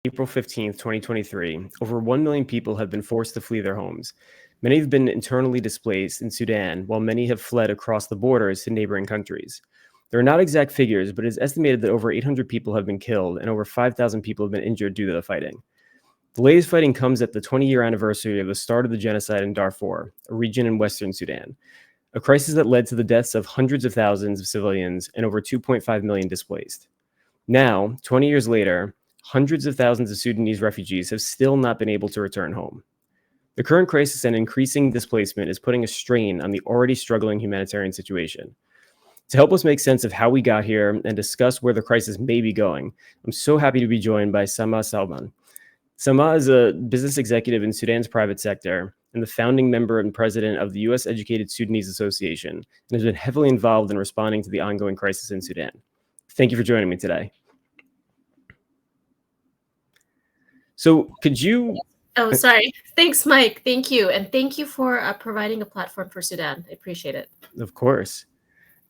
April 15th, 2023, over 1 million people have been forced to flee their homes. Many have been internally displaced in Sudan, while many have fled across the borders to neighboring countries. There are not exact figures, but it is estimated that over 800 people have been killed and over 5,000 people have been injured due to the fighting. The latest fighting comes at the 20-year anniversary of the start of the genocide in Darfur, a region in western Sudan, a crisis that led to the deaths of hundreds of thousands of civilians and over 2.5 million displaced. Now, 20 years later, hundreds of thousands of Sudanese refugees have still not been able to return home. The current crisis and increasing displacement is putting a strain on the already struggling humanitarian situation. To help us make sense of how we got here and discuss where the crisis may be going, I'm so happy to be joined by Samah Salman. Samah is a business executive in Sudan's private sector and the founding member and president of the U.S. Educated Sudanese Association, and has been heavily involved in responding to the ongoing crisis in Sudan. Thank you for joining me today. So could you... Oh, sorry. Thanks, Mike. Thank you. And thank you for providing a platform for Sudan. I appreciate it. Of course.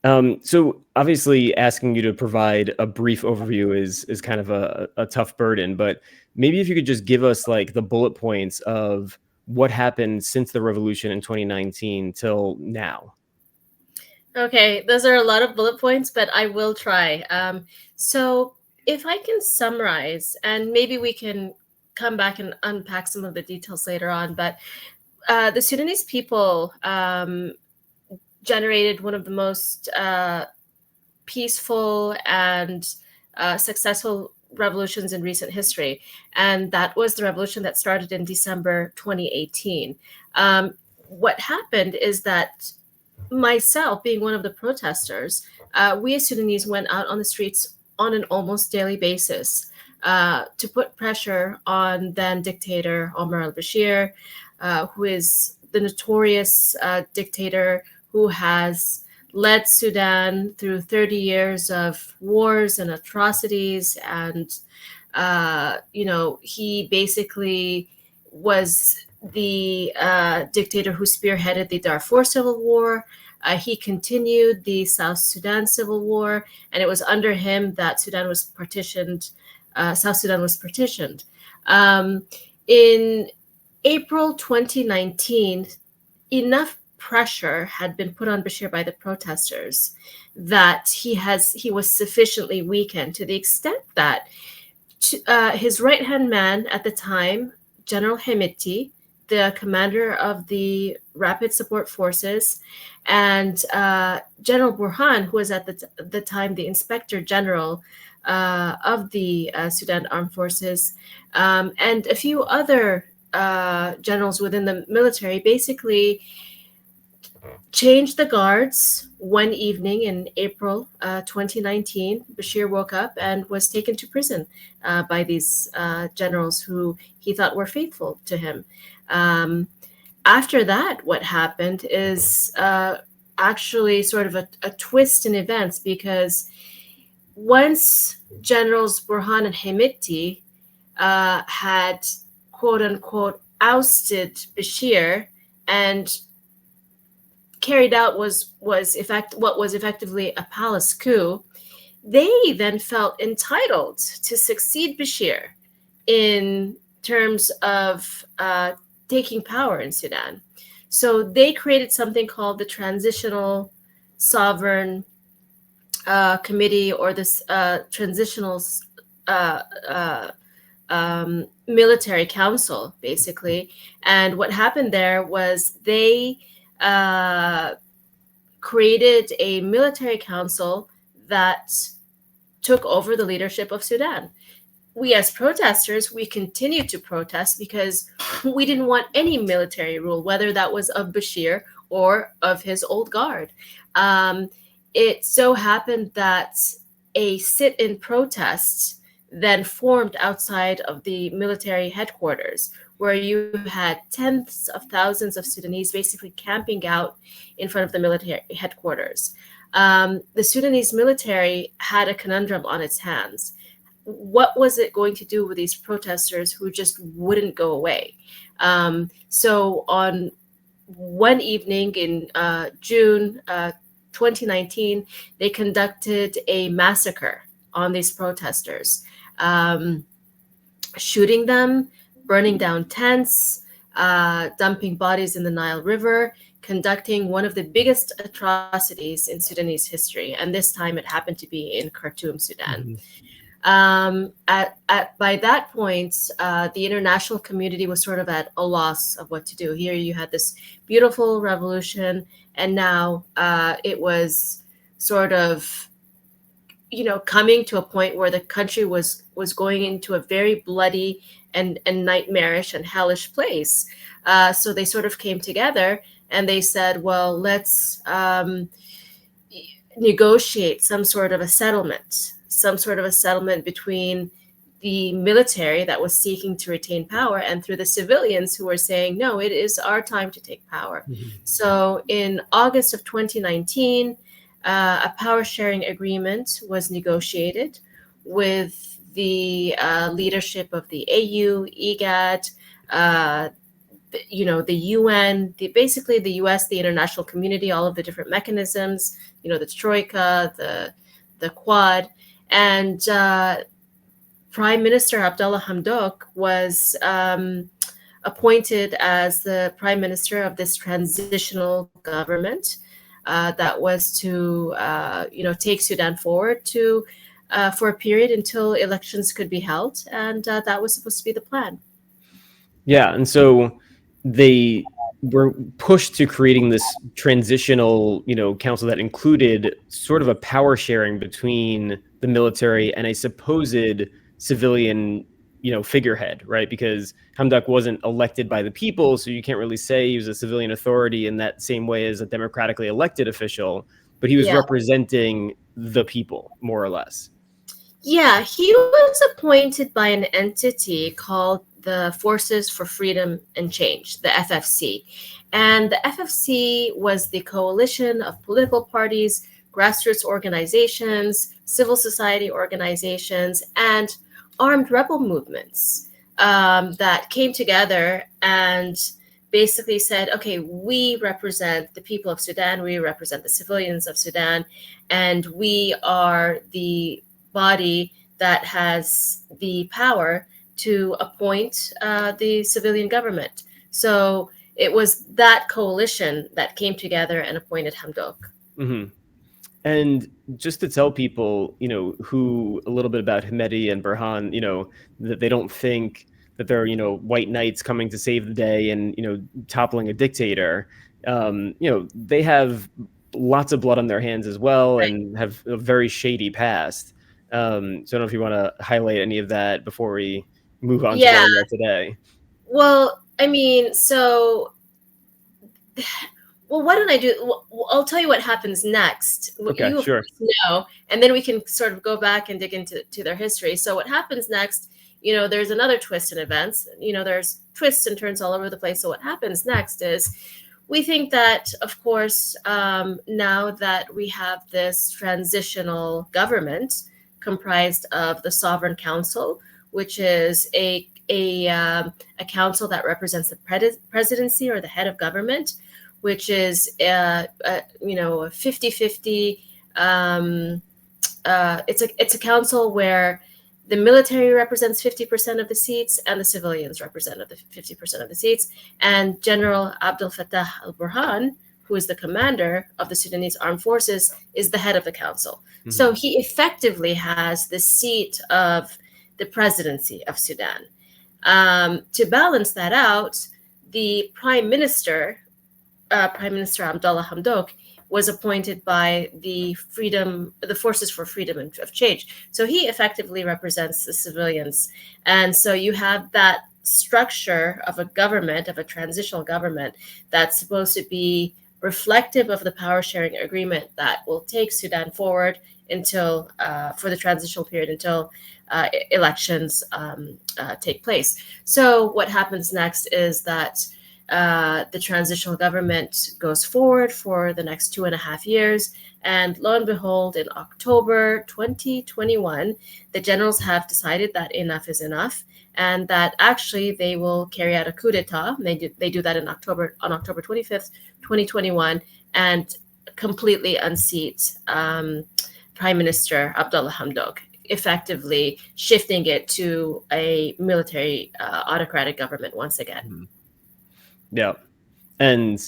So obviously asking you to provide a brief overview is kind of a tough burden, but maybe if you could just give us like the bullet points of what happened since the revolution in 2019 till now. Okay, those are a lot of bullet points, but I will try. So if I can summarize, and maybe we can come back and unpack some of the details later on, but the Sudanese people generated one of the most peaceful and successful revolutions in recent history. And that was the revolution that started in December 2018. What happened is that myself, being one of the protesters, we as Sudanese went out on the streets on an almost daily basis to put pressure on then dictator Omar al-Bashir, who is the notorious dictator who has led Sudan through 30 years of wars and atrocities. And, he basically was the dictator who spearheaded the Darfur Civil War. He continued the South Sudan Civil War, and it was under him that Sudan was partitioned. South Sudan was partitioned. In April 2019, enough pressure had been put on Bashir by the protesters that he was sufficiently weakened to the extent that his right-hand man at the time, General Hemeti, the commander of the Rapid Support Forces, and General Burhan, who was at the time the Inspector General of the Sudan Armed Forces, and a few other generals within the military, basically changed the guards one evening in April 2019. Bashir woke up and was taken to prison by these generals who he thought were faithful to him. After that, what happened is actually sort of a twist in events, because once Generals Burhan and Hemeti had, quote unquote, ousted Bashir and carried out what was effectively a palace coup, they then felt entitled to succeed Bashir in terms of taking power in Sudan. So they created something called the Transitional Sovereign Committee, or this Transitional Military Council, basically. And what happened there was they created a military council that took over the leadership of Sudan. We as protesters, we continued to protest because we didn't want any military rule, whether that was of Bashir or of his old guard. It so happened that a sit-in protest then formed outside of the military headquarters, where you had tens of thousands of Sudanese basically camping out in front of the military headquarters. The Sudanese military had a conundrum on its hands. What was it going to do with these protesters who just wouldn't go away? So on one evening in June 2019, they conducted a massacre on these protesters. shooting them, burning down tents, dumping bodies in the Nile River, conducting one of the biggest atrocities in Sudanese history. And this time it happened to be in Khartoum, Sudan. Mhm. By that point, the international community was sort of at a loss of what to do. Here you had this beautiful revolution, and now it was sort of, coming to a point where the country was going into a very bloody and nightmarish and hellish place. So they sort of came together and they said, well, let's negotiate some sort of a settlement between the military that was seeking to retain power and through the civilians who were saying, no, it is our time to take power. Mhm. So in August of 2019, a power sharing agreement was negotiated with the leadership of the AU, IGAD, the UN, basically the US, the international community, all of the different mechanisms, the Troika, the Quad, and Prime Minister Abdullah Hamdok was appointed as the Prime Minister of this transitional government that was to, take Sudan forward for a period until elections could be held, and that was supposed to be the plan. Yeah, and so they were pushed to creating this transitional, council that included sort of a power sharing between the military and a supposed civilian, figurehead, right? Because Hamdok wasn't elected by the people, so you can't really say he was a civilian authority in that same way as a democratically elected official, but he was Yeah. representing the people, more or less. Yeah, he was appointed by an entity called the Forces for Freedom and Change, the FFC. And the FFC was the coalition of political parties, grassroots organizations, civil society organizations, and armed rebel movements that came together and basically said, okay, we represent the people of Sudan, we represent the civilians of Sudan, and we are the body that has the power to appoint the civilian government. So it was that coalition that came together and appointed Hamdok. Mm-hmm. And just to tell people, who a little bit about Hemedi and Burhan, that they don't think that they're, white knights coming to save the day and, toppling a dictator. They have lots of blood on their hands as well, Right. and have a very shady past. So I don't know if you want to highlight any of that before we move on to where Yeah. we are today. Well, I mean, why don't I do? Well, I'll tell you what happens next. Okay, You of sure. course know, and then we can sort of go back and dig into their history. So what happens next? There's another twist in events. There's twists and turns all over the place. So what happens next is we think that, of course, now that we have this transitional government comprised of the Sovereign Council, which is a council that represents the presidency or the head of government, which is a 50-50. It's a council where the military represents 50% of the seats and the civilians represent the 50% of the seats. And General Abdel Fattah al-Burhan, who is the commander of the Sudanese armed forces, is the head of the council. Mm-hmm. So he effectively has the seat of the presidency of Sudan. To balance that out, the Prime Minister Abdullah Hamdok, was appointed by the Forces for Freedom and of Change. So he effectively represents the civilians. And so you have that structure of a government, of a transitional government, that's supposed to be reflective of the power sharing agreement that will take Sudan forward until for the transitional period until elections take place. So what happens next is that the transitional government goes forward for the next 2.5 years. And lo and behold, in October 2021, the generals have decided that enough is enough, and that actually they will carry out a coup d'etat. They do that on October 25th, 2021, and completely unseat Prime Minister Abdullah Hamdok. effectively shifting it to a military autocratic government once again. Mhm. Yeah. And,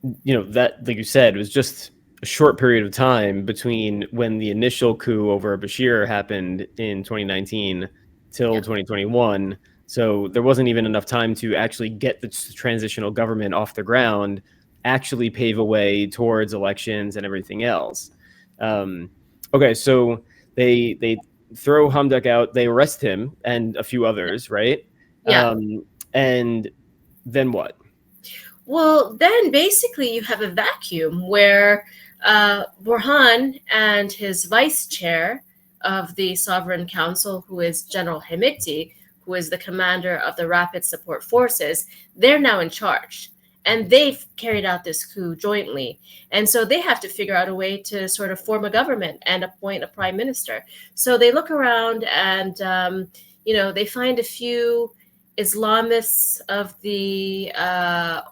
that, like you said, was just a short period of time between when the initial coup over Bashir happened in 2019 till Yeah. 2021. So there wasn't even enough time to actually get the transitional government off the ground, actually pave a way towards elections and everything else. Um, okay, so they throw Hamdok out, they arrest him and a few others, right? Yeah. And then what? Well, then basically you have a vacuum where Burhan and his vice chair of the Sovereign Council, who is General Hemeti, who is the commander of the Rapid Support Forces, they're now in charge. And they've carried out this coup jointly. And so they have to figure out a way to sort of form a government and appoint a prime minister. So they look around and, they find a few Islamists of the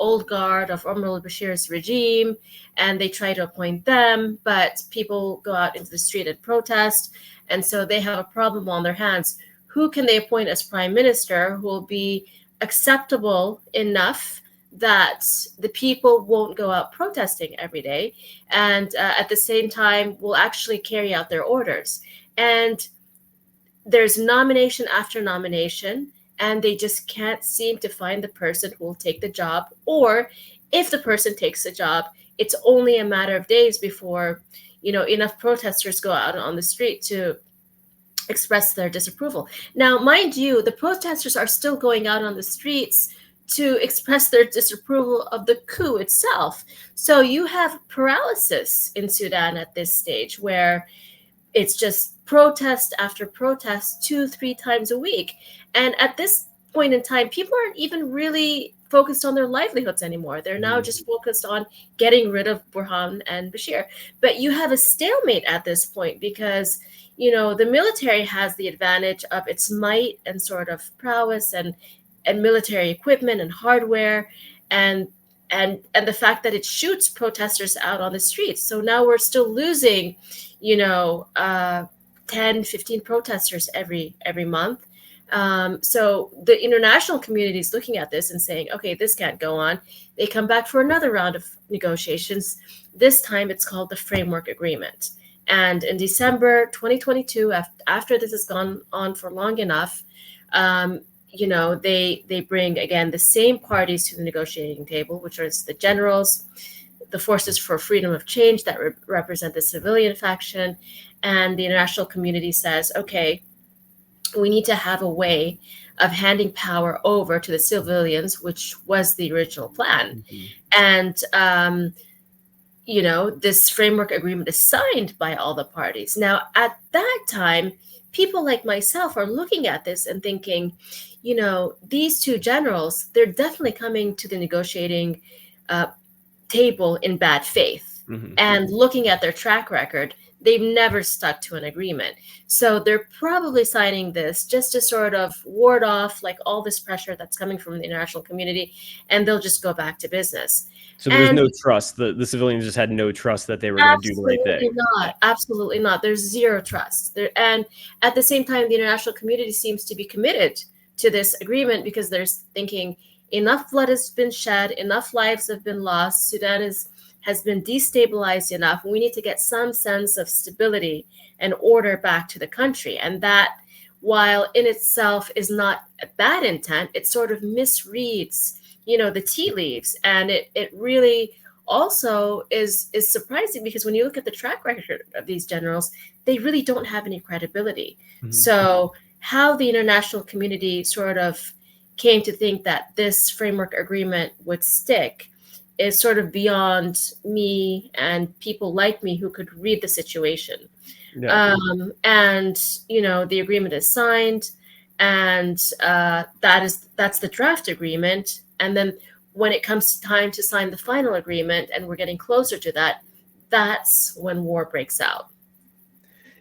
old guard of Omar al-Bashir's regime, and they try to appoint them, but people go out into the street and protest, and so they have a problem on their hands. Who can they appoint as prime minister who will be acceptable enough that the people won't go out protesting every day, and at the same time will actually carry out their orders? And there's nomination after nomination, and they just can't seem to find the person who will take the job. Or if the person takes the job, it's only a matter of days before, enough protesters go out on the street to express their disapproval. Now, mind you, the protesters are still going out on the streets to express their disapproval of the coup itself. So you have paralysis in Sudan at this stage, where it's just protest after protest 2-3 times a week. And at this point in time, people aren't even really focused on their livelihoods anymore. They're now just focused on getting rid of Burhan and Bashir. But you have a stalemate at this point because, the military has the advantage of its might and sort of prowess and military equipment and hardware and the fact that it shoots protesters out on the streets. So now we're still losing, 10, 15 protesters every month. So the international community is looking at this and saying, okay, this can't go on. They come back for another round of negotiations. This time it's called the Framework Agreement. And in December 2022, after this has gone on for long enough, they bring again the same parties to the negotiating table, which are the generals, the Forces for Freedom of Change that represent the civilian faction, and the international community says, okay, we need to have a way of handing power over to the civilians, which was the original plan. And, this framework agreement is signed by all the parties. Now, at that time, people like myself are looking at this and thinking, these two generals, they're definitely coming to the negotiating table in bad faith. And looking at their track record, they've never stuck to an agreement. So they're probably signing this just to sort of ward off like all this pressure that's coming from the international community, and they'll just go back to business. So there was no trust. The civilians just had no trust that they were going to do the right thing. Absolutely not. There's zero trust. And at the same time, the international community seems to be committed to this agreement because they're thinking enough blood has been shed, enough lives have been lost, Sudan has been destabilized enough. We need to get some sense of stability and order back to the country. And that, while in itself is not a bad intent, it sort of misreads, the tea leaves. And it really also is surprising because when you look at the track record of these generals, they really don't have any credibility. So how the international community sort of came to think that this framework agreement would stick is sort of beyond me and people like me who could read the situation. And the agreement is signed, and that's the draft agreement. And then when it comes time to sign the final agreement, and we're getting closer to that, that's when war breaks out.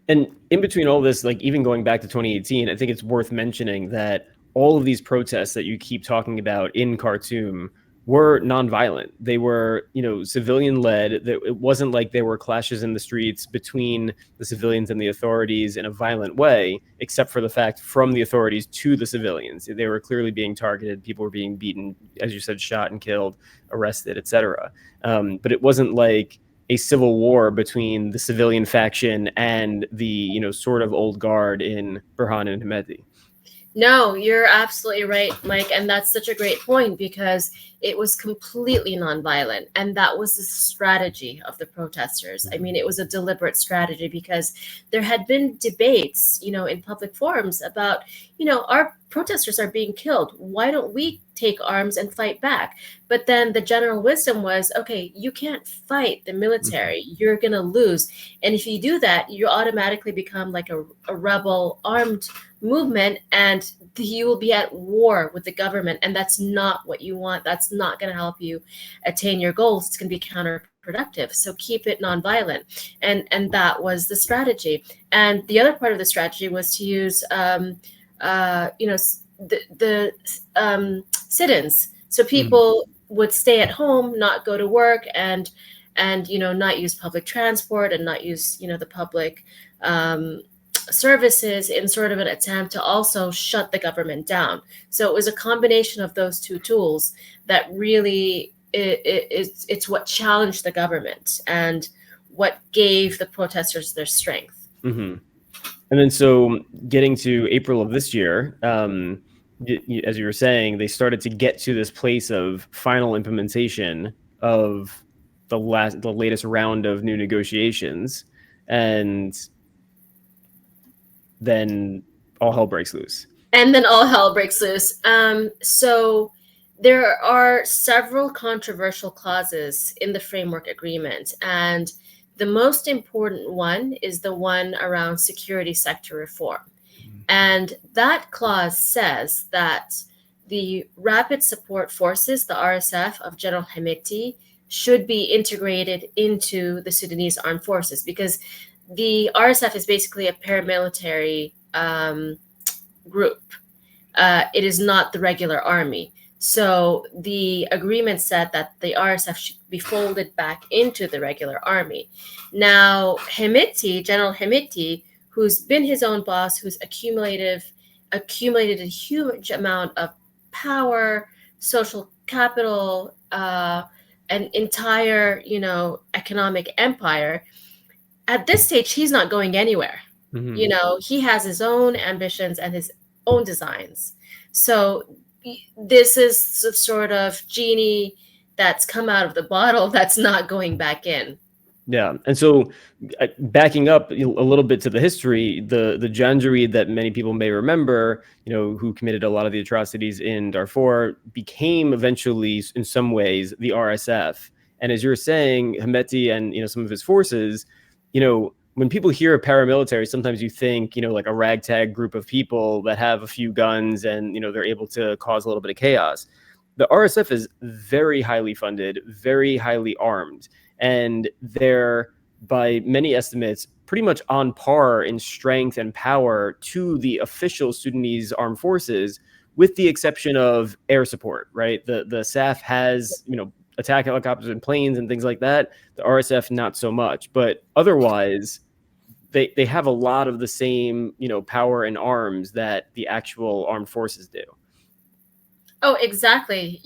And in between all this, like even going back to 2018, I think it's worth mentioning that all of these protests that you keep talking about in Khartoum were nonviolent. They were, civilian led. It wasn't like there were clashes in the streets between the civilians and the authorities in a violent way, except for the fact from the authorities to the civilians. They were clearly being targeted. People were being beaten, as you said, shot and killed, arrested, etc. But it wasn't like a civil war between the civilian faction and the, sort of old guard in Burhan and Hemeti. No, you're absolutely right, Mike. And that's such a great point because it was completely nonviolent. And that was the strategy of the protesters. I mean, it was a deliberate strategy because there had been debates, in public forums about, our protesters are being killed. Why don't we take arms and fight back? But then the general wisdom was, okay, you can't fight the military. You're going to lose. And if you do that, you automatically become like a rebel armed movement, and you will be at war with the government, and that's not what you want. That's not going to help you attain your goals. It's going to be counterproductive. So keep it nonviolent, and that was the strategy. And the other part of the strategy was to use the sit-ins. So people would stay at home, not go to work, and not use public transport and not use the public services in sort of an attempt to also shut the government down. So it was a combination of those two tools that really it's what challenged the government and what gave the protesters their strength. And then so getting to April of this year, as you were saying, they started to get to this place of final implementation of the latest round of new negotiations, and then all hell breaks loose. So there are several controversial clauses in the framework agreement, and the most important one is the one around security sector reform. And that clause says that the Rapid Support Forces, the RSF of General Hemeti, should be integrated into the Sudanese armed forces, because the RSF is basically a paramilitary group. It is not the regular army. So the agreement said that the RSF should be folded back into the regular army. Now, General Hemeti, who's been his own boss, who's accumulated a huge amount of power, social capital, an entire, economic empire. At this stage, he's not going anywhere. He has his own ambitions and his own designs. So this is the sort of genie that's come out of the bottle that's not going back in. Yeah. And so backing up a little bit to the history, the Janjaweed that many people may remember, who committed a lot of the atrocities in Darfur, became eventually, in some ways, the RSF. And as you were saying, Hemeti and some of his forces, when people hear paramilitary, sometimes you think, like a ragtag group of people that have a few guns and, they're able to cause a little bit of chaos. The RSF is very highly funded, very highly armed, and they're, by many estimates, pretty much on par in strength and power to the official Sudanese armed forces, with the exception of air support, right? The SAF has, attack helicopters and planes and things like that. The RSF, not so much. But otherwise, they have a lot of the same, power and arms that the actual armed forces do. Oh, exactly.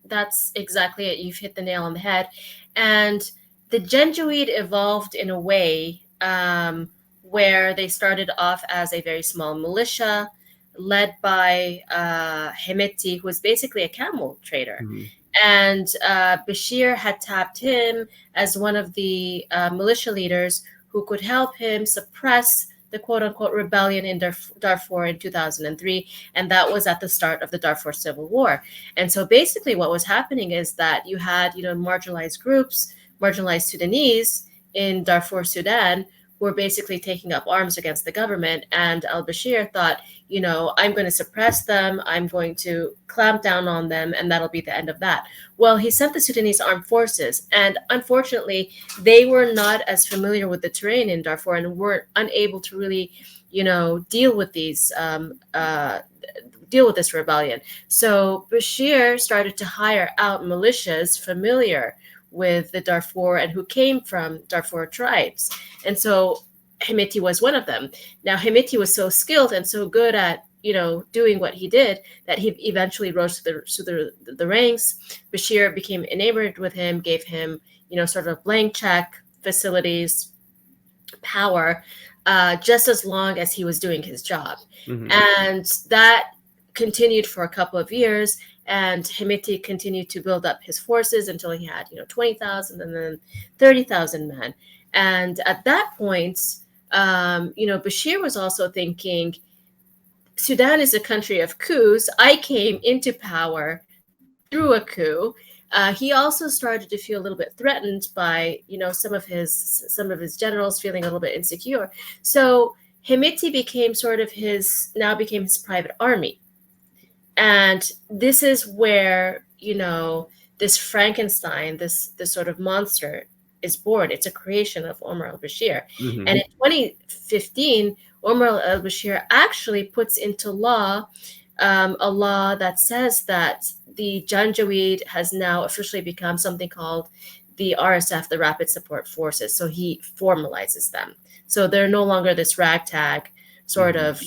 That's exactly it. You've hit the nail on the head. And the Janjaweed evolved in a way where they started off as a very small militia led by Hemeti, who was basically a camel trader. And Bashir had tapped him as one of the militia leaders who could help him suppress the quote-unquote rebellion in Darfur in 2003, and that was at the start of the Darfur Civil War. And so basically what was happening is that you had, marginalized groups, marginalized Sudanese in Darfur, Sudan, who were basically taking up arms against the government, and al-Bashir thought, I'm going to suppress them, I'm going to clamp down on them, and that'll be the end of that. Well, he sent the Sudanese armed forces, and unfortunately, they were not as familiar with the terrain in Darfur and were unable to really, deal with deal with this rebellion. So Bashir started to hire out militias familiar with the Darfur and who came from Darfur tribes. And so Hemeti was one of them. Now, Hemeti was so skilled and so good at doing what he did that he eventually rose to the ranks. Bashir became enamored with him, gave him sort of blank check facilities, power, just as long as he was doing his job. Mm-hmm. And that continued for a couple of years. And Hemeti continued to build up his forces until he had 20,000 and then 30,000 men. And at that point, Bashir was also thinking, Sudan is a country of coups. I came into power through a coup. He also started to feel a little bit threatened by, some of his generals feeling a little bit insecure. So Hemeti became his private army. And this is where, this Frankenstein, this sort of monster is born. It's a creation of Omar al-Bashir. Mm-hmm. And in 2015, Omar al-Bashir actually puts into law a law that says that the Janjaweed has now officially become something called the RSF, the Rapid Support Forces. So he formalizes them. So they're no longer this ragtag sort of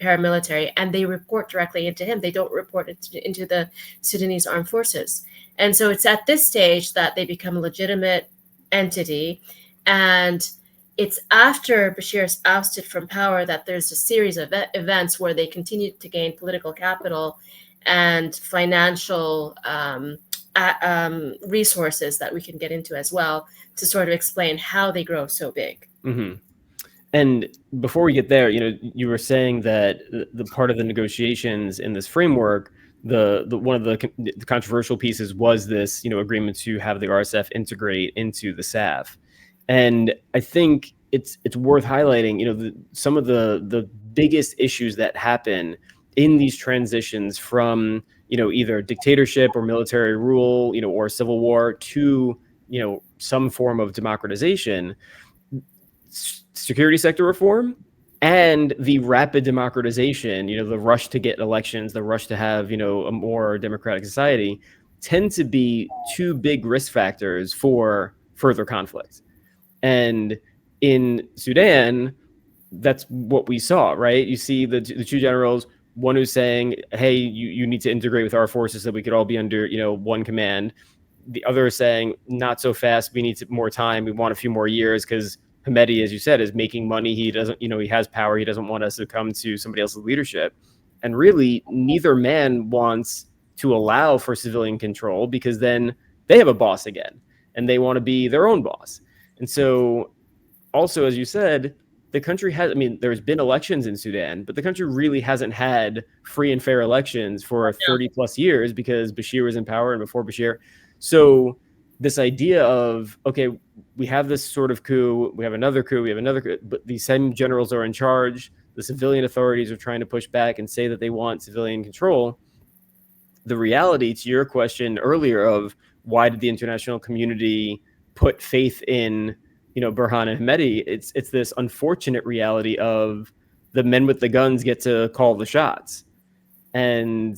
paramilitary, and they report directly into him. They don't report into the Sudanese armed forces. And so it's at this stage that they become a legitimate entity. And it's after Bashir is ousted from power that there's a series of events where they continue to gain political capital and financial resources that we can get into as well to sort of explain how they grow so big. Mm-hmm. And before we get there, you were saying that the part of the negotiations in this framework, the one of the controversial pieces was this, agreement to have the RSF integrate into the SAF. And I think it's worth highlighting, some of the biggest issues that happen in these transitions from, either dictatorship or military rule, or civil war to, some form of democratization, security sector reform, and the rapid democratization, the rush to get elections, the rush to have, a more democratic society, tend to be two big risk factors for further conflict. And in Sudan, that's what we saw, right? You see the two generals, one who's saying, hey, you need to integrate with our forces so we could all be under, one command. The other is saying, not so fast. We need more time. We want a few more years because Hemeti, as you said, is making money. He doesn't, he has power. He doesn't want us to come to somebody else's leadership. And really, neither man wants to allow for civilian control because then they have a boss again and they want to be their own boss. And so also, as you said, the country has, there's been elections in Sudan, but the country really hasn't had free and fair elections for 30 plus years because Bashir was in power and before Bashir. So this idea of, okay, we have this sort of coup, we have another coup, but these same generals are in charge. The civilian authorities are trying to push back and say that they want civilian control. The reality to your question earlier of why did the international community put faith in, Burhan and Hemeti, it's this unfortunate reality of the men with the guns get to call the shots. And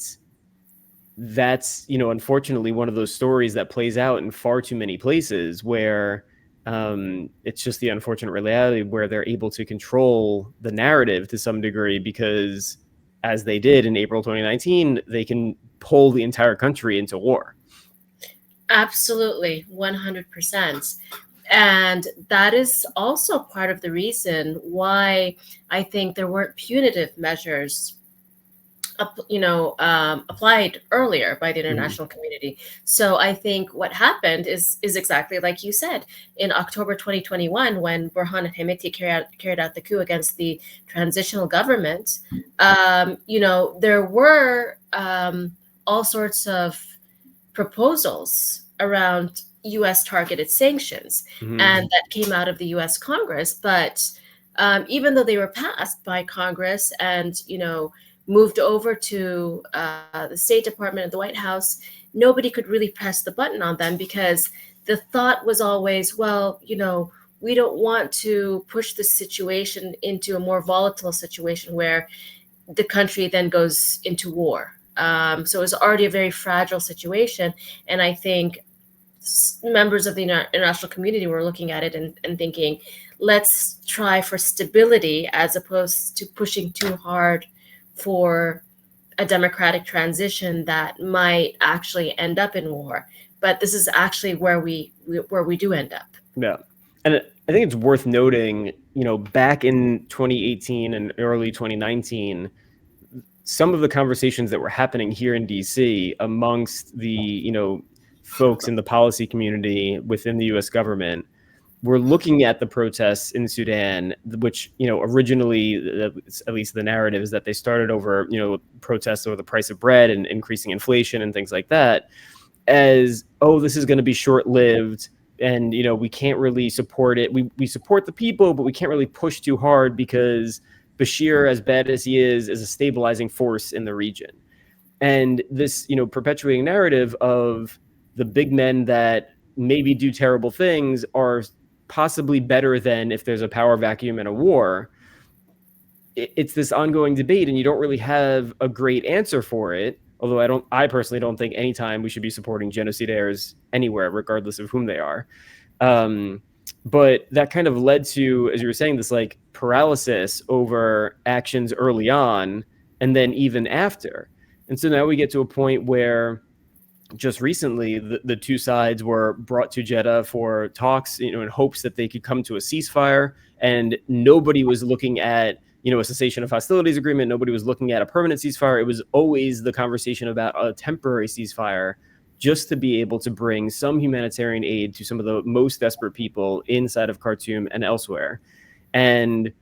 that's, unfortunately one of those stories that plays out in far too many places where it's just the unfortunate reality where they're able to control the narrative to some degree because, as they did in April 2019, they can pull the entire country into war. Absolutely, 100%. And that is also part of the reason why I think there weren't punitive measures applied earlier by the international community. So I think what happened is exactly like you said. In October 2021, when Burhan and Hemeti carried out the coup against the transitional government, there were all sorts of proposals around U.S. targeted sanctions, and that came out of the U.S. Congress. But even though they were passed by Congress and moved over to the State Department and the White House, nobody could really press the button on them because the thought was always, well, we don't want to push this situation into a more volatile situation where the country then goes into war. So it was already a very fragile situation. And I think members of the international community were looking at it and thinking, let's try for stability as opposed to pushing too hard for a democratic transition that might actually end up in war. But this is actually where we do end up. Yeah. And I think it's worth noting, back in 2018 and early 2019, some of the conversations that were happening here in DC amongst the, folks in the policy community within the US government were looking at the protests in Sudan, which, originally, at least the narrative is that they started over, protests over the price of bread and increasing inflation and things like that, as, oh, this is going to be short-lived, and we can't really support it. We support the people, but we can't really push too hard because Bashir, as bad as he is a stabilizing force in the region. And this perpetuating narrative of the big men that maybe do terrible things are possibly better than if there's a power vacuum and a war. It's this ongoing debate, and you don't really have a great answer for it. Although I personally don't think anytime we should be supporting genocidaires anywhere, regardless of whom they are. But that kind of led to, as you were saying, this like paralysis over actions early on and then even after. And so now we get to a point where just recently the two sides were brought to Jeddah for talks, in hopes that they could come to a ceasefire. And nobody was looking at a cessation of hostilities agreement. Nobody was looking at a permanent ceasefire. It was always the conversation about a temporary ceasefire, just to be able to bring some humanitarian aid to some of the most desperate people inside of Khartoum and elsewhere. And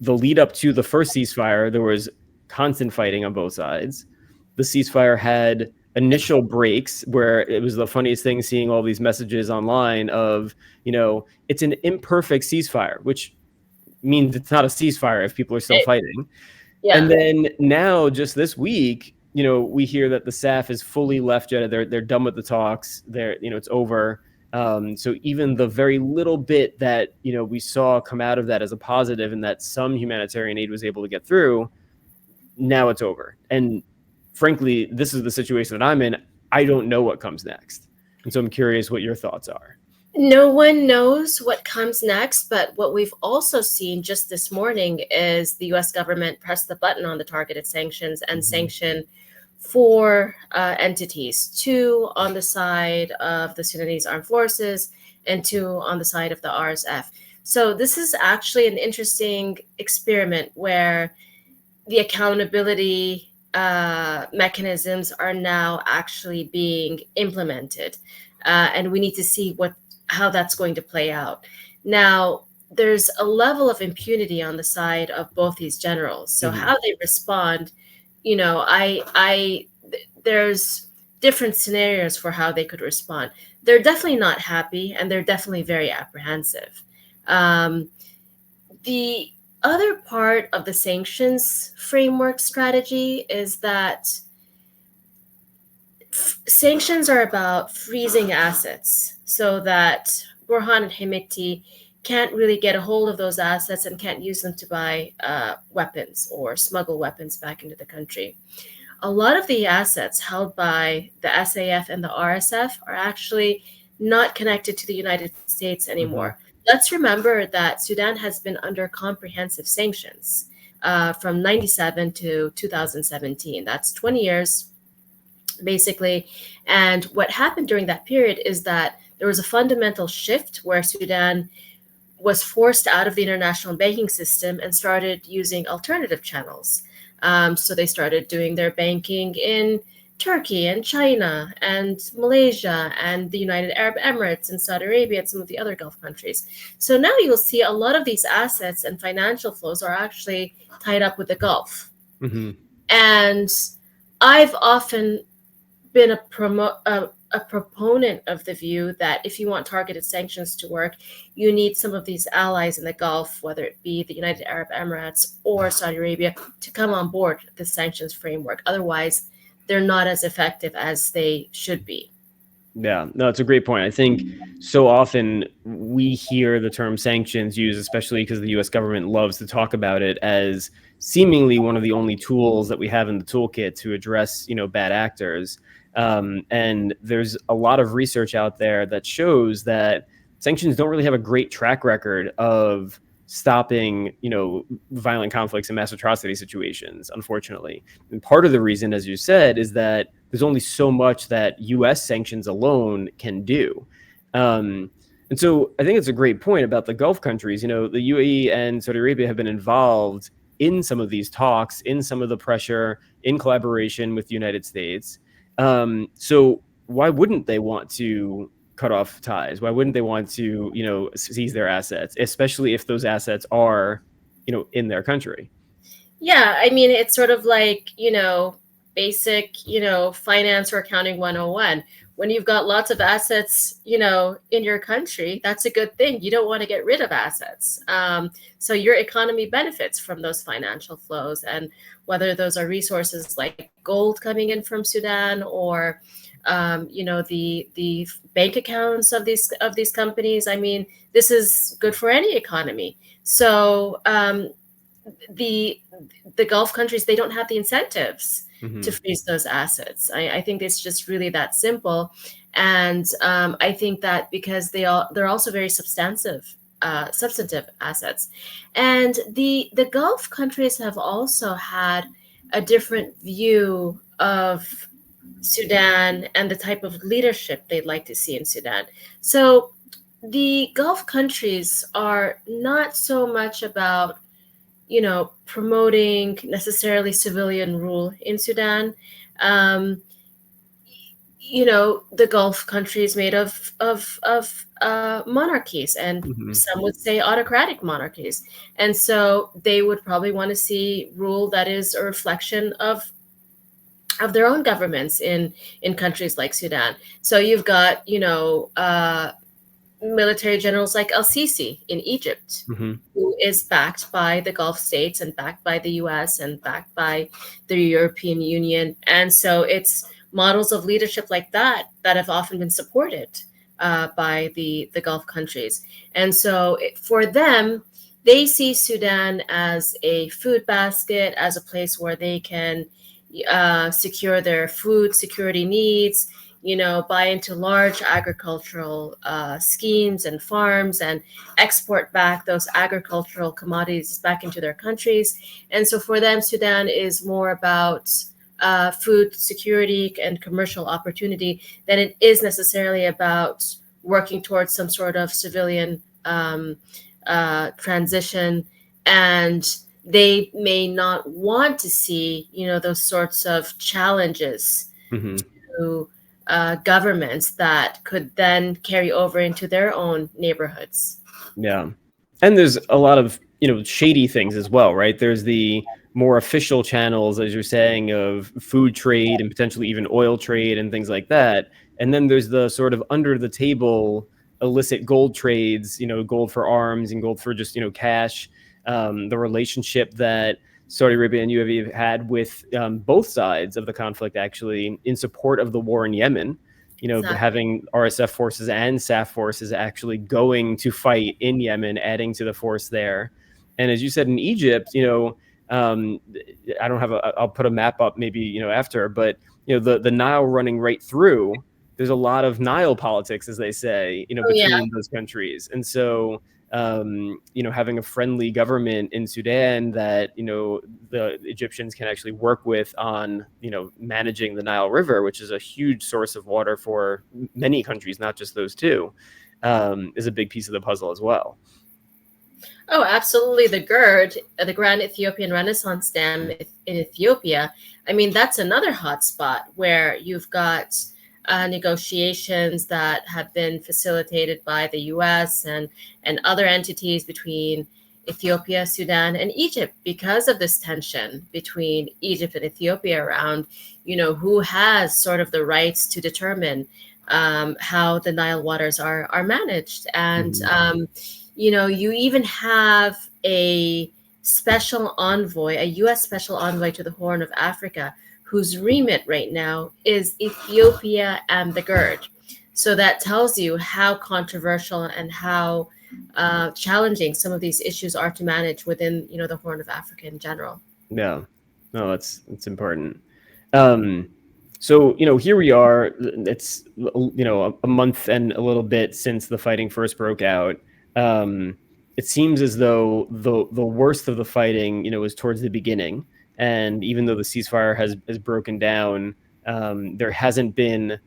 the lead up to the first ceasefire, there was constant fighting on both sides. The ceasefire had initial breaks where it was the funniest thing seeing all these messages online of, it's an imperfect ceasefire, which means it's not a ceasefire if people are still fighting. Yeah. And then now, just this week, we hear that the SAF is fully left Jeddah. They're done with the talks. It's over. So even the very little bit that we saw come out of that as a positive, and that some humanitarian aid was able to get through, now it's over. And frankly, this is the situation that I'm in. I don't know what comes next, and so I'm curious what your thoughts are. No one knows what comes next, but what we've also seen just this morning is the U.S. government press the button on the targeted sanctions and sanction 4 entities, 2 on the side of the Sudanese armed forces and 2 on the side of the RSF. So this is actually an interesting experiment where the accountability mechanisms are now actually being implemented. And we need to see how that's going to play out. Now, there's a level of impunity on the side of both these generals. So how they respond, there's different scenarios for how they could respond. They're definitely not happy, and they're definitely very apprehensive. The other part of the sanctions framework strategy is that sanctions are about freezing assets so that Burhan and Hemeti can't really get a hold of those assets and can't use them to buy weapons or smuggle weapons back into the country. A lot of the assets held by the SAF and the RSF are actually not connected to the United States anymore. Let's remember that Sudan has been under comprehensive sanctions from 97 to 2017. That's 20 years, basically. And what happened during that period is that there was a fundamental shift where Sudan was forced out of the international banking system and started using alternative channels. So they started doing their banking in Turkey and China and Malaysia and the United Arab Emirates and Saudi Arabia and some of the other Gulf countries. So now you'll see a lot of these assets and financial flows are actually tied up with the Gulf. And I've often been a proponent of the view that if you want targeted sanctions to work, you need some of these allies in the Gulf, whether it be the United Arab Emirates or Saudi Arabia, to come on board the sanctions framework. Otherwise, they're not as effective as they should be. Yeah, no, it's a great point. I think so often we hear the term sanctions used, especially because the U.S. government loves to talk about it as seemingly one of the only tools that we have in the toolkit to address, bad actors. And there's a lot of research out there that shows that sanctions don't really have a great track record of stopping, violent conflicts and mass atrocity situations, unfortunately. And part of the reason, as you said, is that there's only so much that U.S. sanctions alone can do. And so I think it's a great point about the Gulf countries. The UAE and Saudi Arabia have been involved in some of these talks, in some of the pressure, in collaboration with the United States. So why wouldn't they want to cut off ties? Why wouldn't they want to, seize their assets, especially if those assets are, in their country? Yeah, I mean, it's sort of like, basic, finance or accounting 101. When you've got lots of assets, in your country, that's a good thing. You don't want to get rid of assets. So your economy benefits from those financial flows. And whether those are resources like gold coming in from Sudan or, the bank accounts of these companies, I mean, this is good for any economy. So the Gulf countries, they don't have the incentives to freeze those assets. I think it's just really that simple. And I think that because they're also very substantive assets. And the Gulf countries have also had a different view of Sudan and the type of leadership they'd like to see in Sudan. So the Gulf countries are not so much about promoting necessarily civilian rule in Sudan. The Gulf countries made of monarchies, and some would say autocratic monarchies. And so they would probably want to see rule that is a reflection of their own governments in countries like Sudan. So you've got, military generals like al-Sisi in Egypt, who is backed by the Gulf states and backed by the US and backed by the European Union. And so it's models of leadership like that have often been supported by the Gulf countries. And so for them, they see Sudan as a food basket, as a place where they can secure their food security needs, buy into large agricultural schemes and farms and export back those agricultural commodities back into their countries. And so for them, Sudan is more about food security and commercial opportunity than it is necessarily about working towards some sort of civilian transition. And they may not want to see, those sorts of challenges to governments that could then carry over into their own neighborhoods. Yeah. And there's a lot of, shady things as well, right? There's the more official channels, as you're saying, of food trade and potentially even oil trade and things like that. And then there's the sort of under the table illicit gold trades, gold for arms and gold for just, cash. The relationship that Saudi Arabia and UAE have had with both sides of the conflict, actually, in support of the war in Yemen. Exactly. Having RSF forces and SAF forces actually going to fight in Yemen, adding to the force there. And as you said, in Egypt, I don't have I'll put a map up maybe, after, but, the Nile running right through, there's a lot of Nile politics, as they say, between those countries. And so, having a friendly government in Sudan that, the Egyptians can actually work with on, managing the Nile River, which is a huge source of water for many countries, not just those two, is a big piece of the puzzle as well. Oh, absolutely. The GERD, the Grand Ethiopian Renaissance Dam in Ethiopia, I mean, that's another hotspot where you've got negotiations that have been facilitated by the US and other entities between Ethiopia, Sudan, and Egypt because of this tension between Egypt and Ethiopia around, who has sort of the rights to determine how the Nile waters are managed. And, you even have a special envoy, a US special envoy to the Horn of Africa, whose remit right now is Ethiopia and the GERD. So that tells you how controversial and how challenging some of these issues are to manage within, the Horn of Africa in general. Yeah. No, that's important. Um, so, here we are. It's, a month and a little bit since the fighting first broke out. Um, it seems as though the worst of the fighting, was towards the beginning. And even though the ceasefire has broken down, there hasn't been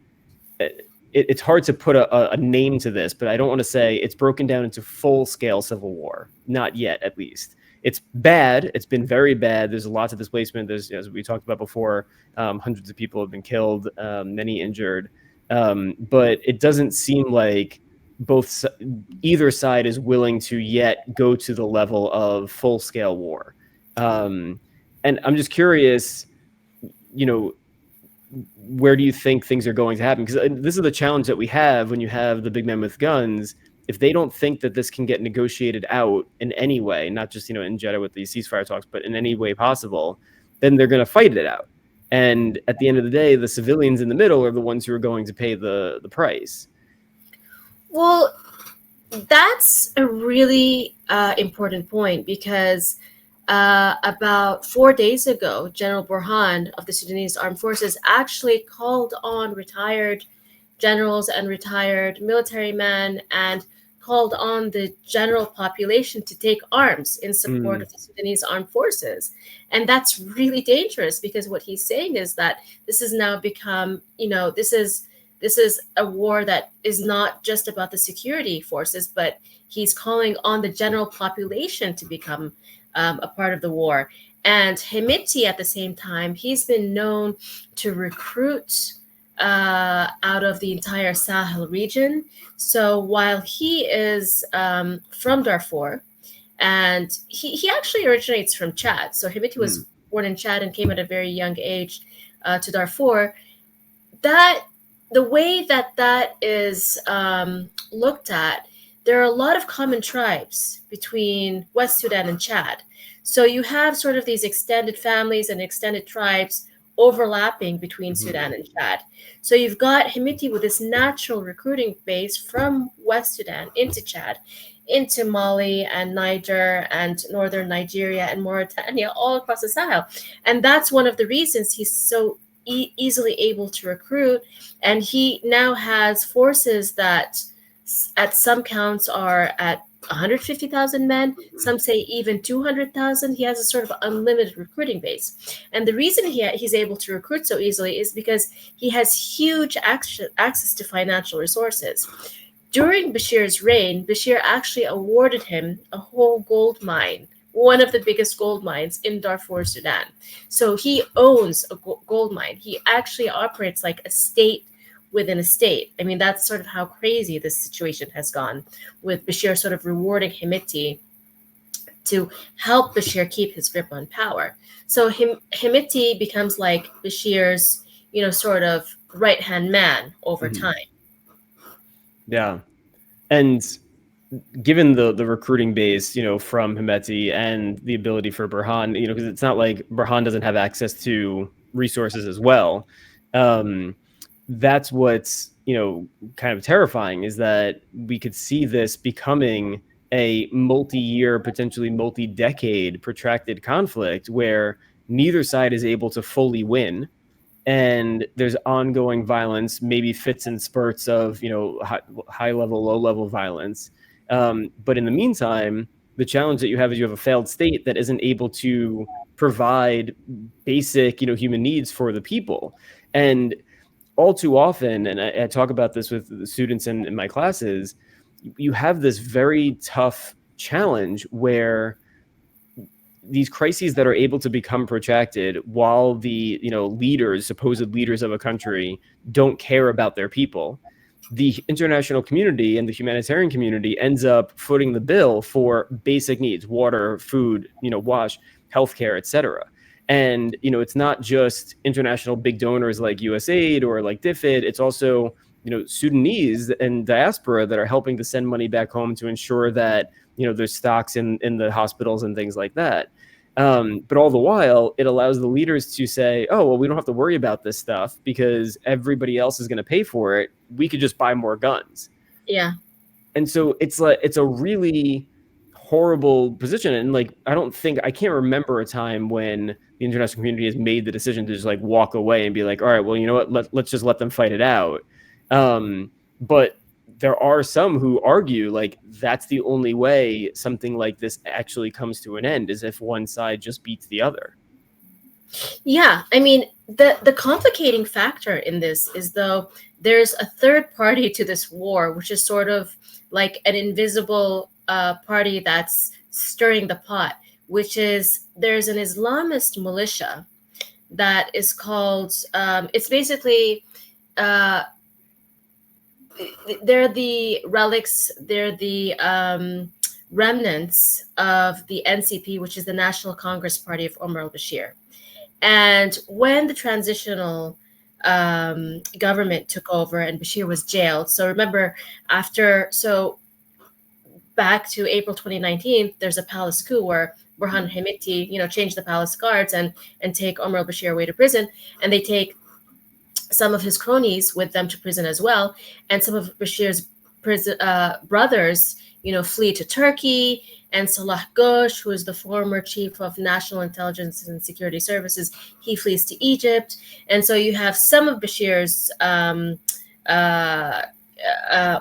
it's hard to put a name to this, but I don't want to say it's broken down into full scale civil war. Not yet, at least. It's bad. It's been very bad. There's lots of displacement. There's, as we talked about before, hundreds of people have been killed, many injured. But it doesn't seem like either side is willing to yet go to the level of full scale war. And I'm just curious, you know, where do you think things are going to happen? Because this is the challenge that we have when you have the big men with guns. If they don't think that this can get negotiated out in any way, not just, in Jeddah with these ceasefire talks, but in any way possible, then they're going to fight it out. And at the end of the day, the civilians in the middle are the ones who are going to pay the price. Well, that's a really important point, because about 4 days ago, General Burhan of the Sudanese Armed Forces actually called on retired generals and retired military men, and called on the general population to take arms in support of the Sudanese Armed Forces. And that's really dangerous, because what he's saying is that this has now become, this is a war that is not just about the security forces, but he's calling on the general population to become a part of the war. And Hemeti, at the same time, he's been known to recruit out of the entire Sahel region. So while he is from Darfur, and he actually originates from Chad. So Hemeti was born in Chad and came at a very young age to Darfur. That the way that is looked at, there are a lot of common tribes between West Sudan and Chad. So you have sort of these extended families and extended tribes overlapping between Sudan and Chad. So you've got Hemeti with this natural recruiting base from West Sudan into Chad, into Mali and Niger and northern Nigeria and Mauritania, all across the Sahel. And that's one of the reasons he's so easily able to recruit. And he now has forces that at some counts are at 150,000 men, some say even 200,000. He has a sort of unlimited recruiting base. And the reason he's able to recruit so easily is because he has huge access to financial resources. During Bashir's reign, Bashir actually awarded him a whole gold mine, one of the biggest gold mines in Darfur, Sudan. So he owns a gold mine. He actually operates like a state within a state. I mean, that's sort of how crazy this situation has gone, with Bashir sort of rewarding Hemeti to help Bashir keep his grip on power. So Hemeti becomes like Bashir's, sort of right-hand man over time. Yeah. And given the recruiting base, from Hemeti and the ability for Burhan, because it's not like Burhan doesn't have access to resources as well. That's what's, kind of terrifying, is that we could see this becoming a multi-year, potentially multi-decade protracted conflict where neither side is able to fully win. And there's ongoing violence, maybe fits and spurts of, high level, low level violence. But in the meantime, the challenge that you have is you have a failed state that isn't able to provide basic, human needs for the people. And all too often, and I talk about this with the students in my classes, you have this very tough challenge where these crises that are able to become protracted while the supposed leaders of a country don't care about their people, the international community and the humanitarian community ends up footing the bill for basic needs: water, food, wash, healthcare, etc. And it's not just international big donors like USAID or like DFID. It's also Sudanese and diaspora that are helping to send money back home to ensure that there's stocks in the hospitals and things like that. But all the while, it allows the leaders to say, oh, well, we don't have to worry about this stuff because everybody else is going to pay for it. We could just buy more guns. Yeah. And so it's a really horrible position. And like, I can't remember a time when the international community has made the decision to just like walk away and be like, all right, well, you know what, let's just let them fight it out. But there are some who argue like that's the only way something like this actually comes to an end, is if one side just beats the other. Yeah, I mean, the complicating factor in this is, though, there's a third party to this war, which is sort of like an invisible party that's stirring the pot, which is there's an Islamist militia that is called, it's basically, they're the relics, they're the remnants of the NCP, which is the National Congress Party of Omar al-Bashir. And when the transitional government took over and Bashir was jailed, so remember, back to April 2019, there's a palace coup where Burhan Hemeti, changed the palace guards and take Omar al-Bashir away to prison, and they take some of his cronies with them to prison as well, and some of Bashir's brothers, flee to Turkey. And Salah Ghosh, who is the former chief of National Intelligence and Security Services, he flees to Egypt. And so you have some of Bashir's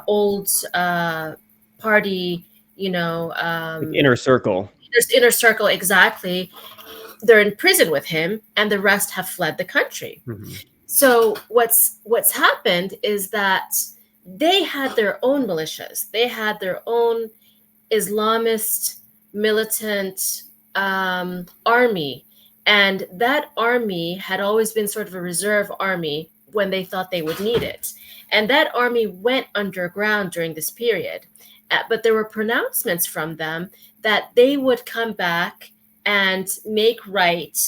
old party, Inner circle. There's inner circle, exactly. They're in prison with him, and the rest have fled the country. Mm-hmm. So what's happened is that they had their own militias. They had their own Islamist militant army, and that army had always been sort of a reserve army when they thought they would need it. And that army went underground during this period, but there were pronouncements from them that they would come back and make right,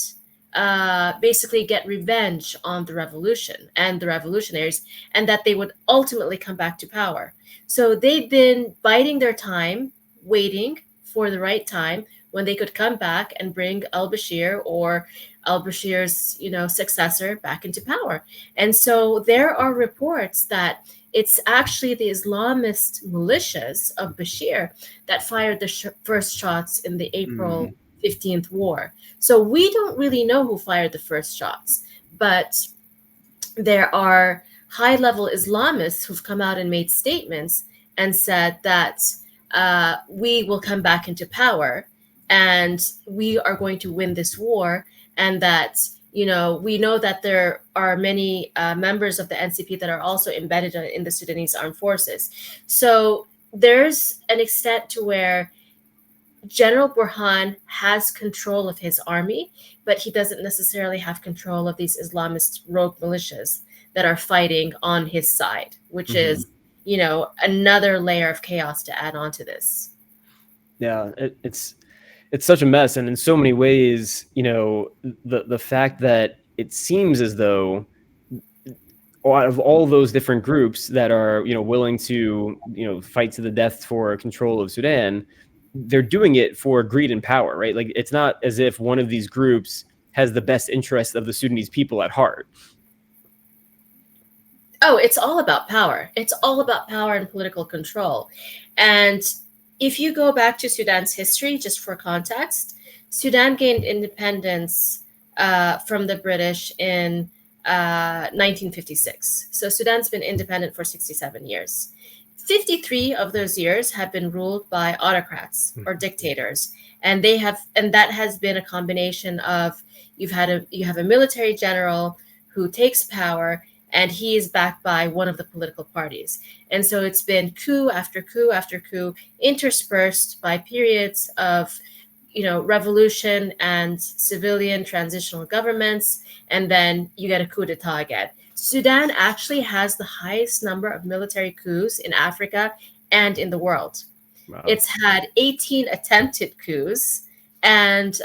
basically get revenge on the revolution and the revolutionaries, and that they would ultimately come back to power. So they've been biding their time, waiting for the right time when they could come back and bring al-Bashir or al-Bashir's, successor back into power. And so there are reports that it's actually the Islamist militias of Bashir that fired the first shots in the April 15th war. So we don't really know who fired the first shots, but there are high-level Islamists who've come out and made statements and said that we will come back into power and we are going to win this war, and that we know that there are many members of the NCP that are also embedded in the Sudanese armed forces. So there's an extent to where General Burhan has control of his army, but he doesn't necessarily have control of these Islamist rogue militias that are fighting on his side, which is, another layer of chaos to add on to this. Yeah, it's such a mess. And in so many ways, the fact that it seems as though out of all those different groups that are, willing to, fight to the death for control of Sudan, they're doing it for greed and power, right? Like, it's not as if one of these groups has the best interest of the Sudanese people at heart. Oh, it's all about power. It's all about power and political control. And if you go back to Sudan's history, just for context, Sudan gained independence from the British in 1956. So Sudan's been independent for 67 years. 53 of those years have been ruled by autocrats or dictators, and that has been a combination of you have a military general who takes power, and he is backed by one of the political parties. And so it's been coup after coup after coup, interspersed by periods of, revolution and civilian transitional governments, and then you get a coup d'etat again. Sudan actually has the highest number of military coups in Africa and in the world. Wow. It's had 18 attempted coups, and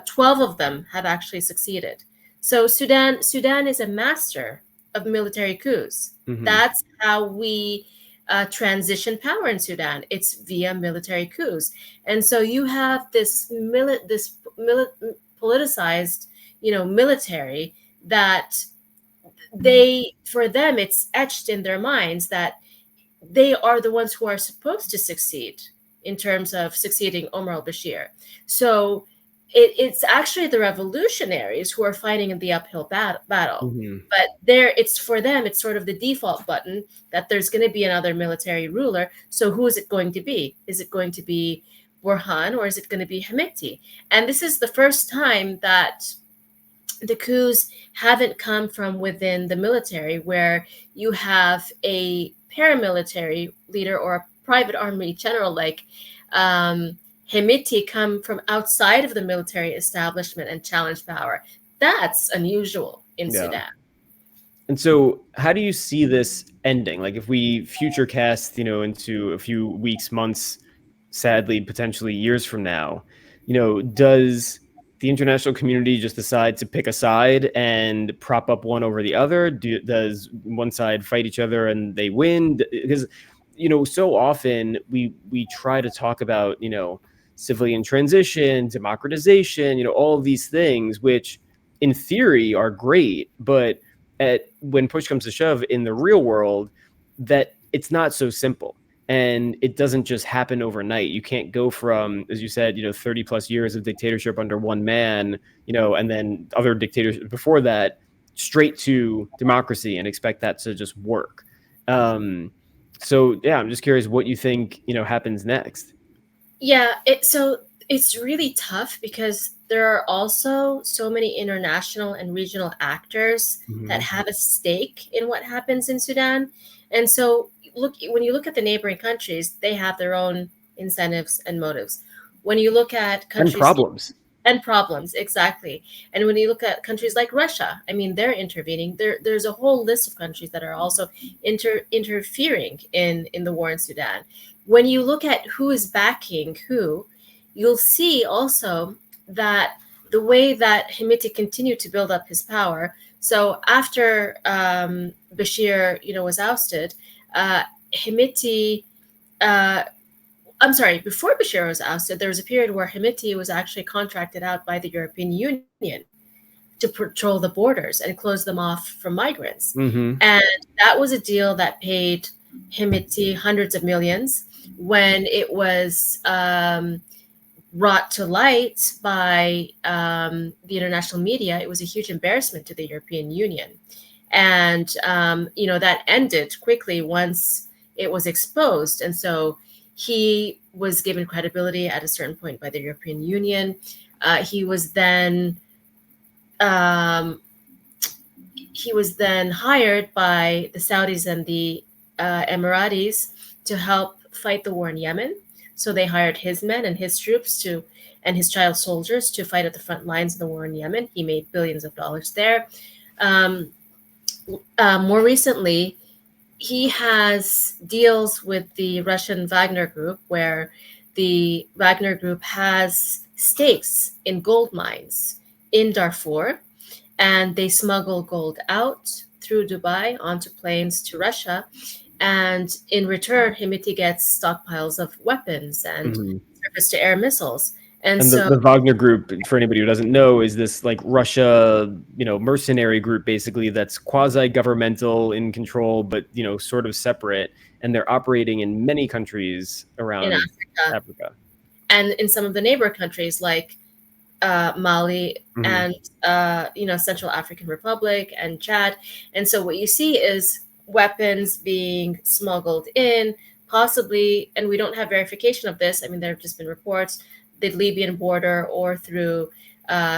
12 of them have actually succeeded. So Sudan is a master of military coups. Mm-hmm. That's how we transition power in Sudan. It's via military coups. And so you have this politicized, military that for them, it's etched in their minds that they are the ones who are supposed to succeed in terms of succeeding Omar al-Bashir. So it's actually the revolutionaries who are fighting in the uphill battle. Mhm. But there, it's for them, it's sort of the default button that there's going to be another military ruler. So who is it going to be? Is it going to be Burhan, or is it going to be Hemeti? And this is the first time that the coups haven't come from within the military, where you have a paramilitary leader or a private army general like Hemeti come from outside of the military establishment and challenge power. That's unusual in Yeah. Sudan. And so, how do you see this ending? Like, if we future cast, into a few weeks, months, sadly, potentially years from now, does the international community just decide to pick a side and prop up one over the other? Does one side fight each other and they win? Because, so often we try to talk about, civilian transition, democratization, all of these things, which in theory are great, but when push comes to shove in the real world, that it's not so simple, and it doesn't just happen overnight. You can't go from, as you said, 30 plus years of dictatorship under one man, and then other dictators before that, straight to democracy and expect that to just work. So yeah, I'm just curious what you think happens next. Yeah, so it's really tough because there are also so many international and regional actors that have a stake in what happens in Sudan. And so when you look at the neighboring countries, they have their own incentives and motives. When you look at And countries problems. and problems, exactly. And when you look at countries like Russia, I mean, they're intervening. There's a whole list of countries that are also interfering in the war in Sudan. When you look at who is backing who, you'll see also that the way that Hemeti continued to build up his power. So after Bashir, was ousted, Hemeti. I'm sorry, before Bashir was ousted, there was a period where Hemeti was actually contracted out by the European Union to patrol the borders and close them off from migrants. Mm-hmm. And that was a deal that paid Hemeti hundreds of millions. When it was brought to light by the international media, it was a huge embarrassment to the European Union. And, that ended quickly once it was exposed. And so he was given credibility at a certain point by the European Union. He was then hired by the Saudis and the Emiratis to help fight the war in Yemen. So they hired his men and his troops and his child soldiers to fight at the front lines of the war in Yemen. He made billions of dollars there. More recently, he has deals with the Russian Wagner Group, where the Wagner Group has stakes in gold mines in Darfur, and they smuggle gold out through Dubai onto planes to Russia. And in return, Hemeti gets stockpiles of weapons and surface-to-air missiles. And so the Wagner Group, for anybody who doesn't know, is this like Russia, mercenary group basically that's quasi-governmental in control, but sort of separate, and they're operating in many countries around in Africa, and in some of the neighbor countries like Mali and Central African Republic and Chad. And so what you see is weapons being smuggled in, possibly, and we don't have verification of this. I mean, there have just been reports, the Libyan border or through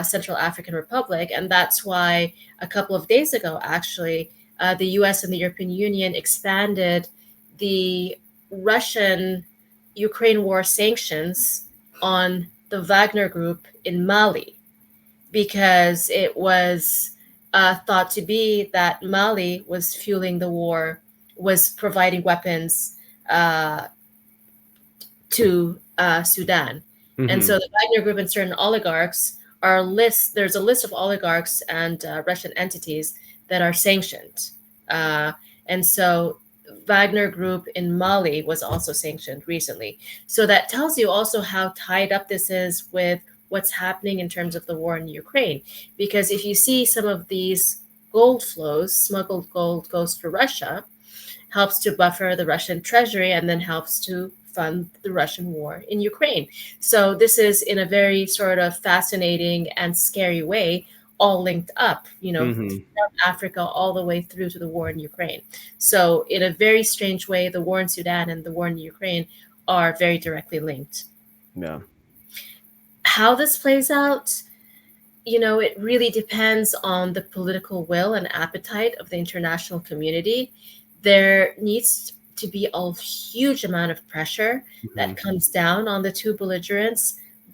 Central African Republic. And that's why a couple of days ago, actually, the US and the European Union expanded the Russian-Ukraine war sanctions on the Wagner Group in Mali, because it was thought to be that Mali was fueling the war, was providing weapons to Sudan. And so the Wagner Group and certain oligarchs there's a list of oligarchs and Russian entities that are sanctioned. And so Wagner Group in Mali was also sanctioned recently. So that tells you also how tied up this is with what's happening in terms of the war in Ukraine. Because if you see some of these gold flows, smuggled gold goes to Russia, helps to buffer the Russian treasury, and then helps to fund the Russian war in Ukraine. So this is in a very sort of fascinating and scary way, all linked up, Hmm. from Africa all the way through to the war in Ukraine. So in a very strange way, the war in Sudan and the war in Ukraine are very directly linked. Yeah. How this plays out, it really depends on the political will and appetite of the international community. There needs to be a huge amount of pressure Hmm. that comes down on the two belligerents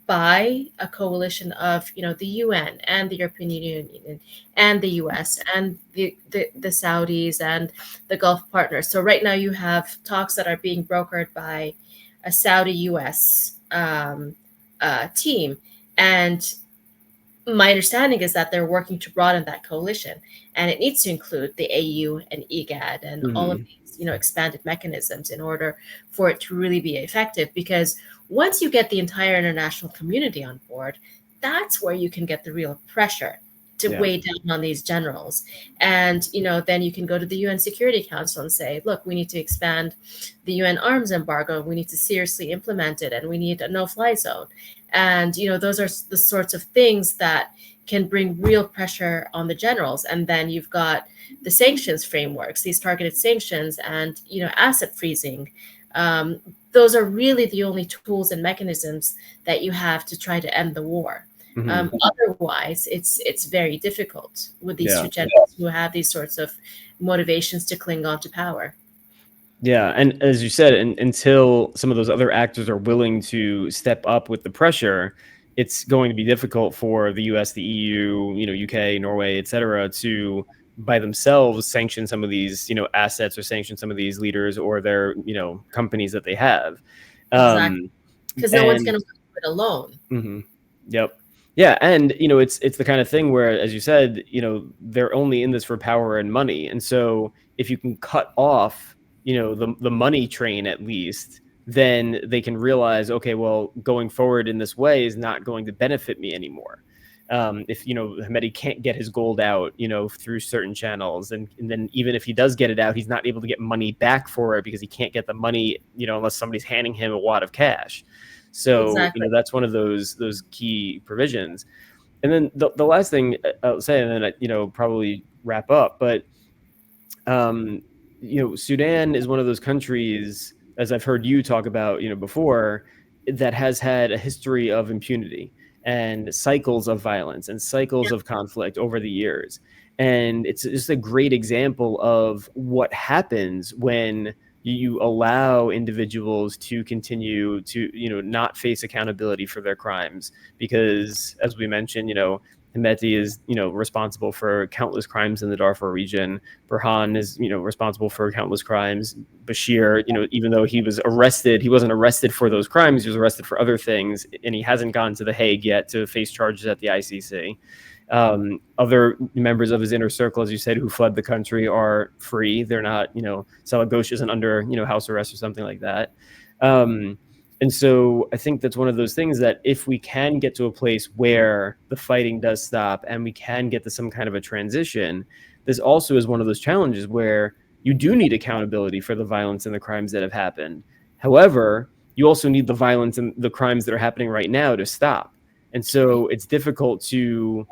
by a coalition of, the UN and the European Union and the US and the Saudis and the Gulf partners. So right now you have talks that are being brokered by a Saudi US team. And my understanding is that they're working to broaden that coalition, and it needs to include the AU and IGAD and all of Hmm. these, expanded mechanisms in order for it to really be effective. Because once you get the entire international community on board, that's where you can get the real pressure to Yeah. weigh down on these generals. And, then you can go to the UN Security Council and say, look, we need to expand the UN arms embargo. We need to seriously implement it, and we need a no-fly zone. And, those are the sorts of things that can bring real pressure on the generals. And then you've got the sanctions frameworks, these targeted sanctions and, asset freezing. Those are really the only tools and mechanisms that you have to try to end the war. Hmm. Otherwise, it's very difficult with these Yeah. two generals who have these sorts of motivations to cling on to power. Yeah, and as you said, until some of those other actors are willing to step up with the pressure, it's going to be difficult for the US, the EU, UK, Norway, et cetera, to by themselves sanction some of these, assets, or sanction some of these leaders or their, companies that they have. Exactly. Um, Because no one's and going to do it alone. Mhm. Yep. Yeah, and it's the kind of thing where, as you said, they're only in this for power and money, and so if you can cut off, the money train at least, then they can realize, okay, well, going forward in this way is not going to benefit me anymore. If Hamedi can't get his gold out, through certain channels, and then even if he does get it out, he's not able to get money back for it because he can't get the money, unless somebody's handing him a wad of cash. So, Exactly. that's one of those key provisions. And then the last thing I'll say, and then probably wrap up, but um, Sudan is one of those countries, as I've heard you talk about, before, that has had a history of impunity and cycles of violence and cycles of conflict over the years. And it's just a great example of what happens when you allow individuals to continue to, not face accountability for their crimes. Because, as we mentioned, Hemeti is, responsible for countless crimes in the Darfur region. Burhan is, responsible for countless crimes. Bashir, even though he was arrested, he wasn't arrested for those crimes. He was arrested for other things, and he hasn't gone to The Hague yet to face charges at the ICC. Other members of his inner circle, as you said, who fled the country are free. They're not, Salah Ghosh isn't under, house arrest or something like that. And so I think that's one of those things that if we can get to a place where the fighting does stop and we can get to some kind of a transition, this also is one of those challenges where you do need accountability for the violence and the crimes that have happened. However, you also need the violence and the crimes that are happening right now to stop. And so it's difficult to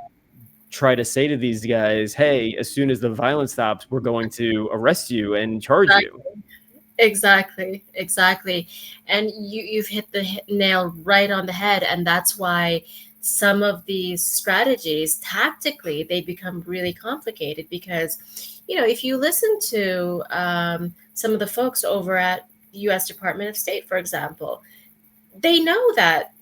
try to say to these guys, hey, as soon as the violence stops, we're going to arrest you and charge you. Exactly. And you've hit the nail right on the head. And that's why some of these strategies, tactically, they become really complicated. Because, if you listen to some of the folks over at the US Department of State, for example, they know that,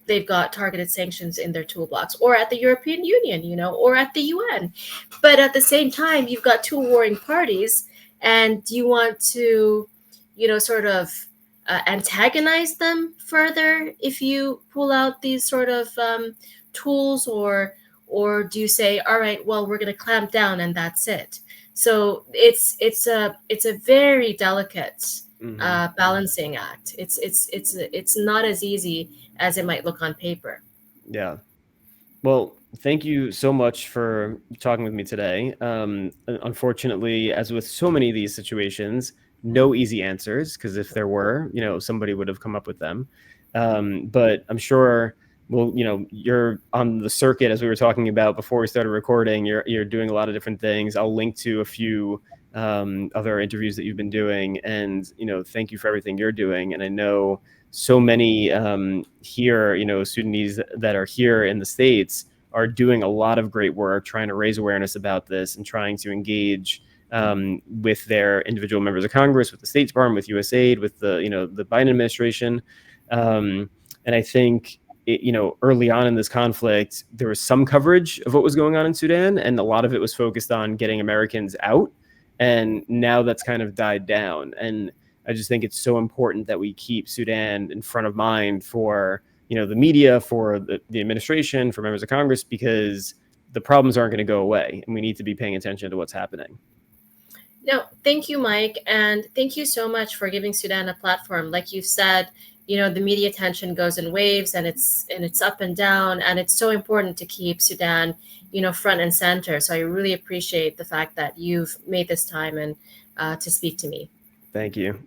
they've got targeted sanctions in their toolbox, or at the European Union, or at the UN. But at the same time, you've got two warring parties, and do you want to, sort of antagonize them further if you pull out these sort of tools, or do you say, all right, well, we're going to clamp down and that's it? So it's a very delicate balancing act. It's not as easy as it might look on paper. Yeah. Well, thank you so much for talking with me today. Unfortunately, as with so many of these situations, no easy answers, because if there were, somebody would have come up with them. But I'm sure, well, you're on the circuit, as we were talking about before we started recording. You're doing a lot of different things. I'll link to a few other interviews that you've been doing, and thank you for everything you're doing. And I know so many here, Sudanese that are here in the States are doing a lot of great work trying to raise awareness about this and trying to engage with their individual members of Congress, with the State Department, with USAID, with the Biden administration. And I think early on in this conflict, there was some coverage of what was going on in Sudan, and a lot of it was focused on getting Americans out. And now that's kind of died down. And I just think it's so important that we keep Sudan in front of mind for the media, for the administration, for members of Congress, because the problems aren't going to go away, and we need to be paying attention to what's happening. No, thank you, Mike, and thank you so much for giving Sudan a platform. Like you said, the media attention goes in waves, and it's up and down, and it's so important to keep Sudan, front and center. So I really appreciate the fact that you've made this time and to speak to me. Thank you.